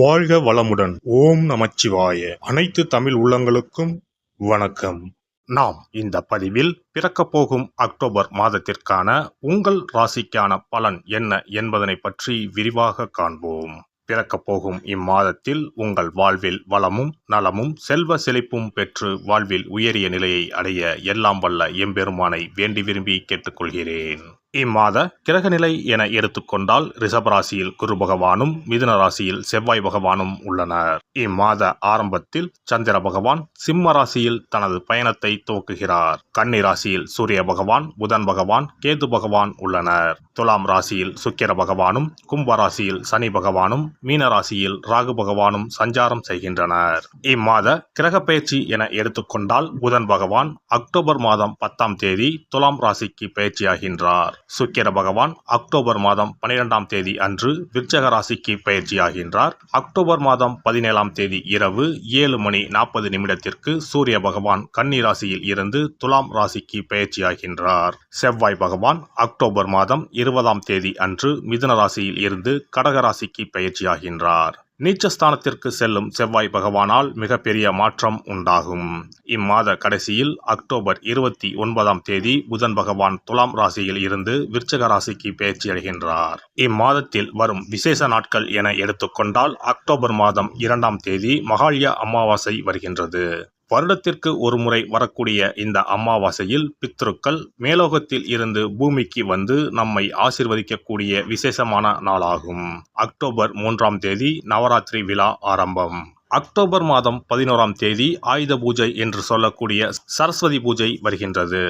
வாழ்க வளமுடன். ஓம் நமச்சிவாய. அனைத்து தமிழ் உள்ளங்களுக்கும் வணக்கம். நாம் இந்த பதிவில் பிறக்கப் போகும் அக்டோபர் மாதத்திற்கான உங்கள் ராசிக்கான பலன் என்ன என்பதனை பற்றி விரிவாக காண்போம். பிறக்கப் போகும் இம்மாதத்தில் உங்கள் வாழ்வில் வளமும் நலமும் செல்வ செழிப்பும் பெற்று வாழ்வில் உயரிய நிலையை அடைய எல்லாம் வல்ல எம்பெருமானை வேண்டி விரும்பி கேட்டுக்கொள்கிறேன். இம்மாத கிரகநிலை என எடுத்துக்கொண்டால் ரிஷபராசியில் குரு பகவானும் மிதுன ராசியில் செவ்வாய் பகவானும் உள்ளனர். இம்மாத ஆரம்பத்தில் சந்திர பகவான் சிம்ம ராசியில் தனது பயணத்தை துவக்குகிறார். கன்னி ராசியில் சூரிய பகவான், புதன் பகவான், கேது பகவான் உள்ளனர். துலாம் ராசியில் சுக்கிர பகவானும், கும்ப ராசியில் சனி பகவானும், மீன ராசியில் ராகு பகவானும் சஞ்சாரம் செய்கின்றனர். இம்மாத கிரக பயிற்சி என எடுத்துக்கொண்டால் புதன் பகவான் அக்டோபர் மாதம் 10ஆம் தேதி துலாம் ராசிக்கு பயிற்சியாகின்றார். சுக்கிர பகவான் அக்டோபர் மாதம் 12ஆம் தேதி அன்று விருச்சக ராசிக்கு பயிற்சியாகின்றார். அக்டோபர் மாதம் 17ஆம் தேதி இரவு 7:40 சூரிய பகவான் கன்னி ராசியில் இருந்து துலாம் ராசிக்கு பயிற்சியாகின்றார். செவ்வாய் பகவான் அக்டோபர் மாதம் 20ஆம் தேதி அன்று மிதுன ராசியில் இருந்து கடக ராசிக்கு பயிற்சியாகின்றார். நீச்சஸ்தானத்திற்கு செல்லும் செவ்வாய் பகவானால் மிகப்பெரிய மாற்றம் உண்டாகும். இம்மாத கடைசியில் அக்டோபர் 29ஆம் தேதி புதன் பகவான் துலாம் ராசியில் இருந்து விருச்சக ராசிக்கு பயிற்சியடைகின்றார். இம்மாதத்தில் வரும் விசேஷ நாட்கள் என எடுத்துக்கொண்டால் அக்டோபர் மாதம் 2ஆம் தேதி மகாலய அமாவாசை வருகின்றது. வருடத்திற்கு ஒரு முறை வரக்கூடிய இந்த அமாவாசையில் பித்ருக்கள் மேலோகத்தில் இருந்து பூமிக்கு வந்து நம்மை ஆசிர்வதிக்கக்கூடிய விசேஷமான நாளாகும். அக்டோபர் 3ஆம் தேதி நவராத்திரி விழா ஆரம்பம். அக்டோபர் மாதம் 11ஆம் தேதி ஆயுத பூஜை என்று சொல்லக்கூடிய சரஸ்வதி பூஜை வருகின்றது.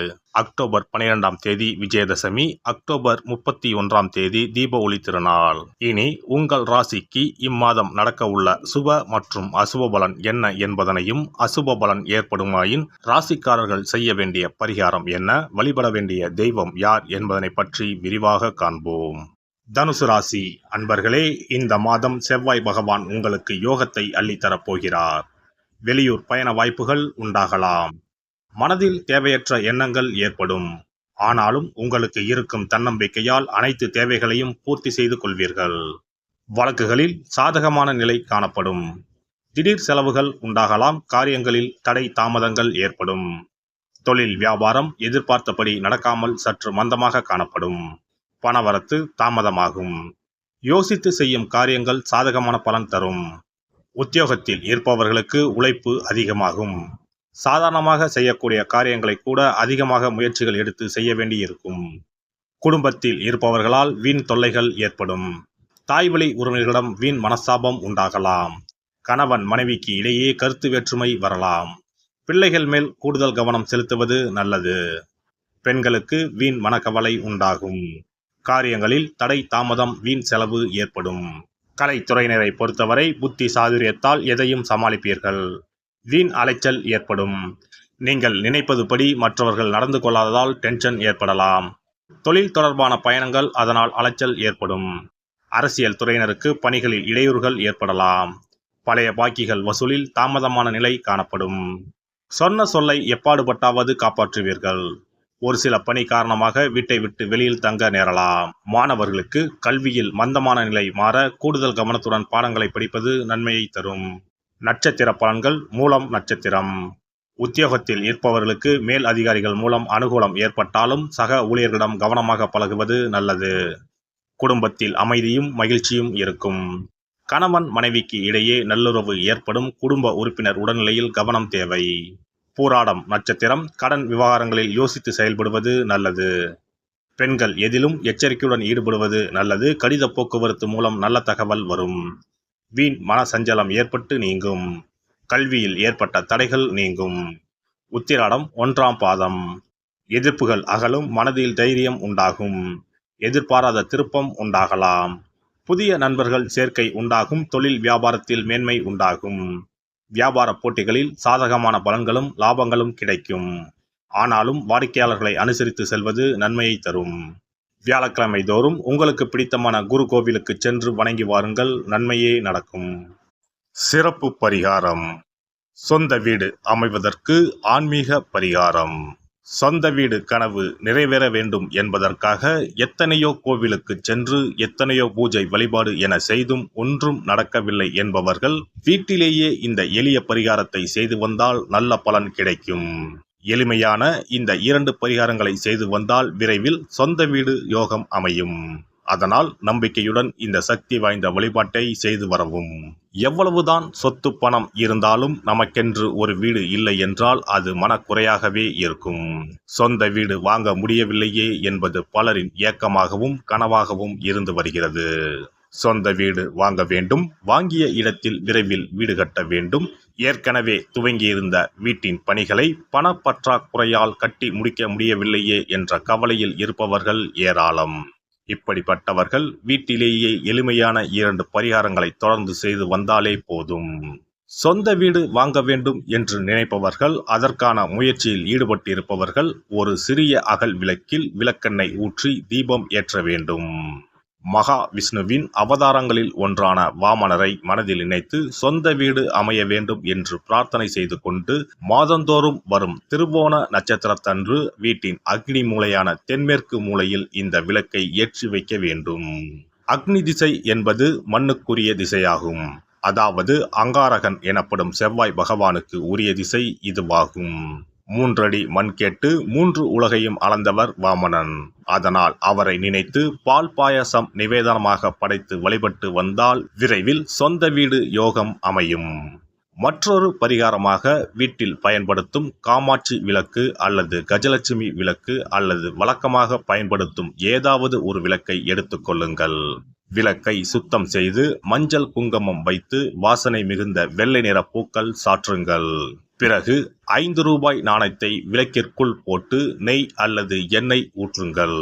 அக்டோபர் 12ஆம் தேதி விஜயதசமி, அக்டோபர் 31ஆம் தேதி தீப ஒளி திருநாள். இனி உங்கள் ராசிக்கு இம்மாதம் நடக்க உள்ள சுப மற்றும் அசுப பலன் என்ன என்பதனையும், அசுப பலன் ஏற்படுமாயின் ராசிக்காரர்கள் செய்ய வேண்டிய பரிகாரம் என்ன, வழிபட வேண்டிய தெய்வம் யார் என்பதனை பற்றி விரிவாக காண்போம். தனுசு ராசி அன்பர்களே, இந்த மாதம் செவ்வாய் பகவான் உங்களுக்கு யோகத்தை அள்ளித்தரப் போகிறார். வெளியூர் பயண வாய்ப்புகள் உண்டாகலாம். மனதில் தேவையற்ற எண்ணங்கள் ஏற்படும். ஆனாலும் உங்களுக்கு இருக்கும் தன்னம்பிக்கையால் அனைத்து தேவைகளையும் பூர்த்தி செய்து கொள்வீர்கள். வழக்குகளில் சாதகமான நிலை காணப்படும். திடீர் செலவுகள் உண்டாகலாம். காரியங்களில் தடை தாமதங்கள் ஏற்படும். தொழில் வியாபாரம் எதிர்பார்த்தபடி நடக்காமல் சற்று மந்தமாக காணப்படும். பணவரத்து தாமதமாகும். யோசித்து செய்யும் காரியங்கள் சாதகமான பலன் தரும். உத்தியோகத்தில் இருப்பவர்களுக்கு உழைப்பு அதிகமாகும். சாதாரணமாக செய்யக்கூடிய காரியங்களை கூட அதிகமாக முயற்சிகள் எடுத்து செய்ய வேண்டியிருக்கும். குடும்பத்தில் இருப்பவர்களால் வீண் தொல்லைகள் ஏற்படும். தாய்வழி உறவினர்களிடம் வீண் மனஸ்தாபம் உண்டாகலாம். கணவன் மனைவிக்கு இடையே கருத்து வேற்றுமை வரலாம். பிள்ளைகள் மேல் கூடுதல் கவனம் செலுத்துவது நல்லது. பெண்களுக்கு வீண் மனக்கவலை உண்டாகும். காரியங்களில் தடை தாமதம், வீண் செலவு ஏற்படும். கலைத்துறையினரை பொறுத்தவரை புத்தி சாதுரியத்தால் எதையும் சமாளிப்பீர்கள். வீண் அலைச்சல் ஏற்படும். நீங்கள் நினைப்பதுபடி மற்றவர்கள் நடந்து கொள்ளாததால் டென்ஷன் ஏற்படலாம். தொழில் தொடர்பான பயணங்கள் அதனால் அலைச்சல் ஏற்படும். அரசியல் துறையினருக்கு பணிகளில் இடையூறுகள் ஏற்படலாம். பழைய பாக்கிகள் வசூலில் தாமதமான நிலை காணப்படும். சொன்ன சொல்லை எப்பாடுபட்டாவது காப்பாற்றுவீர்கள். ஒரு சில பணி காரணமாக வீட்டை விட்டு வெளியில் தங்க நேரலாம். மாணவர்களுக்கு கல்வியில் மந்தமான நிலை மாற கூடுதல் கவனத்துடன் பாடங்களை படிப்பது நன்மையை தரும். நட்சத்திர பலன்கள். மூலம் நட்சத்திரம். உத்தியோகத்தில் இருப்பவர்களுக்கு மேல் அதிகாரிகள் மூலம் அனுகூலம் ஏற்பட்டாலும் சக ஊழியர்களிடம் கவனமாக பழகுவது நல்லது. குடும்பத்தில் அமைதியும் மகிழ்ச்சியும் இருக்கும். கணவன் மனைவிக்கு இடையே நல்லுறவு ஏற்படும். குடும்ப உறுப்பினர் உடல்நிலையில் கவனம் தேவை. பூராடம் நட்சத்திரம். கடன் விவகாரங்களில் யோசித்து செயல்படுவது நல்லது. பெண்கள் எதிலும் எச்சரிக்கையுடன் ஈடுபடுவது நல்லது. கடித போக்குவரத்து மூலம் நல்ல தகவல் வரும். வீண் மன சஞ்சலம் ஏற்பட்டு நீங்கும். கல்வியில் ஏற்பட்ட தடைகள் நீங்கும். உத்திராடம் 1ஆம் பாதம். எதிர்ப்புகள் அகலும். மனதில் தைரியம் உண்டாகும். எதிர்பாராத திருப்பம் உண்டாகலாம். புதிய நண்பர்கள் சேர்க்கை உண்டாகும். தொழில் வியாபாரத்தில் மேன்மை உண்டாகும். வியாபார போட்டிகளில் சாதகமான பலன்களும் லாபங்களும் கிடைக்கும். ஆனாலும் வாடிக்கையாளர்களை அனுசரித்து செல்வது நன்மையை தரும். வியாழக்கிழமை தோறும் உங்களுக்கு பிடித்தமான குரு கோவிலுக்கு சென்று வணங்கி வாருங்கள். நன்மையே நடக்கும். சிறப்பு பரிகாரம். சொந்த வீடு அமைவதற்கு ஆன்மீக பரிகாரம். சொந்த வீடு கனவு நிறைவேற வேண்டும் என்பதற்காக எத்தனையோ கோவிலுக்கு சென்று எத்தனையோ பூஜை வழிபாடு என செய்தும் ஒன்றும் நடக்கவில்லை என்பவர்கள் வீட்டிலேயே இந்த எளிய பரிகாரத்தை செய்து வந்தால் நல்ல பலன் கிடைக்கும். எளிமையான இந்த 2 பரிகாரங்களை செய்து வந்தால் விரைவில் சொந்த வீடு யோகம் அமையும். அதனால் நம்பிக்கையுடன் இந்த சக்தி வாய்ந்த வழிபாட்டை செய்து வரவும். எவ்வளவுதான் சொத்து பணம் இருந்தாலும் நமக்கென்று ஒரு வீடு இல்லை என்றால் அது மனக்குறையாகவே இருக்கும். சொந்த வீடு வாங்க முடியவில்லையே என்பது பலரின் ஏக்கமாகவும் கனவாகவும் இருந்து வருகிறது. சொந்த வீடு வாங்க வேண்டும், வாங்கிய இடத்தில் விரைவில் வீடு கட்ட வேண்டும், ஏற்கனவே துவங்கியிருந்த வீட்டின் பணிகளை பணப்பற்றாக்குறையால் கட்டி முடிக்க முடியவில்லையே என்ற கவலையில் இருப்பவர்கள் ஏராளம். இப்படிப்பட்டவர்கள் வீட்டிலேயே எளிமையான 2 பரிகாரங்களை தொடர்ந்து செய்து வந்தாலே போதும். சொந்த வீடு வாங்க வேண்டும் என்று நினைப்பவர்கள், அதற்கான முயற்சியில் ஈடுபட்டிருப்பவர்கள் ஒரு சிறிய அகல் விளக்கில் விளக்கெண்ணெய் ஊற்றி தீபம் ஏற்ற வேண்டும். மகா விஷ்ணுவின் அவதாரங்களில் ஒன்றான வாமனரை மனதில் நினைத்து சொந்த வீடு அமைய வேண்டும் என்று பிரார்த்தனை செய்து கொண்டு மாதந்தோறும் வரும் திருவோண நட்சத்திரத்தன்று வீட்டின் அக்னி மூலையான தென்மேற்கு மூலையில் இந்த விளக்கை ஏற்றி வைக்க வேண்டும். அக்னி திசை என்பது மண்ணுக்குரிய திசையாகும். அதாவது அங்காரகன் எனப்படும் செவ்வாய் பகவானுக்கு உரிய திசை இதுவாகும். 3 அடி மண் கேட்டு 3 உலகையும் அளந்தவர் வாமனன். அதனால் அவரை நினைத்து பால் பாயசம் நிவேதனமாக படைத்து வழிபட்டு வந்தால் விரைவில் சொந்த வீடு யோகம் அமையும். மற்றொரு பரிகாரமாக வீட்டில் பயன்படுத்தும் காமாட்சி விளக்கு அல்லது கஜலட்சுமி விளக்கு அல்லது வழக்கமாக பயன்படுத்தும் ஏதாவது ஒரு விளக்கை எடுத்துக்கொள்ளுங்கள். விளக்கை சுத்தம் செய்து மஞ்சள் குங்குமம் வைத்து வாசனை மிகுந்த வெள்ளை நிற பூக்கள் சாற்றுங்கள். பிறகு 5 ரூபாய் நாணயத்தை விளக்கிற்குள் போட்டு நெய் அல்லது எண்ணெய் ஊற்றுங்கள்.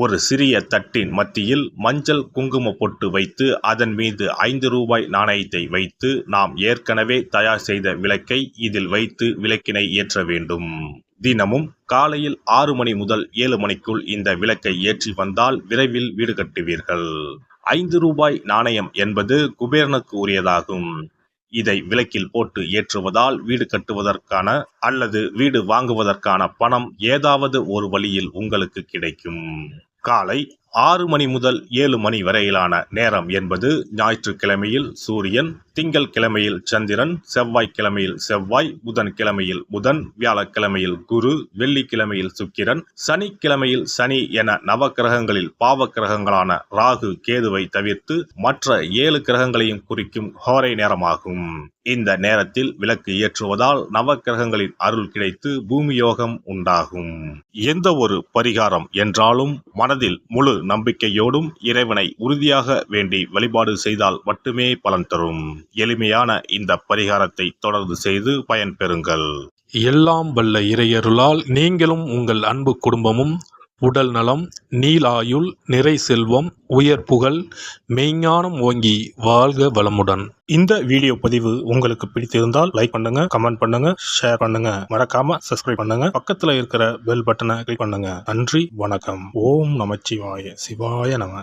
ஒரு சிறிய தட்டின் மத்தியில் மஞ்சள் குங்கும பொட்டு வைத்து அதன் மீது 5 ரூபாய் நாணயத்தை வைத்து நாம் ஏற்கனவே தயார் செய்த விளக்கை இதில் வைத்து விளக்கினை ஏற்ற வேண்டும். தினமும் காலையில் 6 மணி முதல் 7 மணிக்குள் இந்த விளக்கை ஏற்றி வந்தால் விரைவில் வீடு கட்டுவீர்கள். 5 ரூபாய் நாணயம் என்பது குபேரனுக்கு உரியதாகும். இதை விளக்கில் போட்டு ஏற்றுவதால் வீடு கட்டுவதற்கான அல்லது வீடு வாங்குவதற்கான பணம் ஏதாவது ஒரு வழியில் உங்களுக்கு கிடைக்கும். காலை 6 மணி முதல் 7 மணி வரையிலான நேரம் என்பது ஞாயிற்றுக்கிழமையில் சூரியன், திங்கள் கிழமையில் சந்திரன், செவ்வாய்க்கிழமையில் செவ்வாய், புதன் கிழமையில் புதன், வியாழக்கிழமையில் குரு, வெள்ளிக்கிழமையில் சுக்கிரன், சனிக்கிழமையில் சனி என நவக்கிரகங்களில் பாவ கிரகங்களான ராகு கேதுவை தவிர்த்து மற்ற 7 கிரகங்களையும் குறிக்கும் ஹோரை நேரமாகும். இந்த நேரத்தில் விளக்கு ஏற்றுவதால் நவக்கிரகங்களின் அருள் கிடைத்து பூமி யோகம் உண்டாகும். எந்த ஒரு பரிகாரம் என்றாலும் மனதில் முழு நம்பிக்கையோடும் இறைவனை உறுதியாக வேண்டி வழிபாடு செய்தால் மட்டுமே பலன் தரும். எளிமையான இந்த பரிகாரத்தை தொடர்ந்து செய்து பயன்பெறுங்கள். எல்லாம் வல்ல இறையருளால் நீங்களும் உங்கள் அன்பு குடும்பமும் உடல் நலம், நீலாயுள், நிறை செல்வம், உயர் புகழ், மெய்ஞானம் ஓங்கி வாழ்க வளமுடன். இந்த வீடியோ பதிவு உங்களுக்கு பிடித்திருந்தால் லைக் பண்ணுங்க, கமெண்ட் பண்ணுங்க, ஷேர் பண்ணுங்க, மறக்காம சப்ஸ்கிரைப் பண்ணுங்க, பக்கத்துல இருக்கிற பெல் பட்டனை கிளிக் பண்ணுங்க. நன்றி, வணக்கம். ஓம் நமச்சிவாய. சிவாய நம.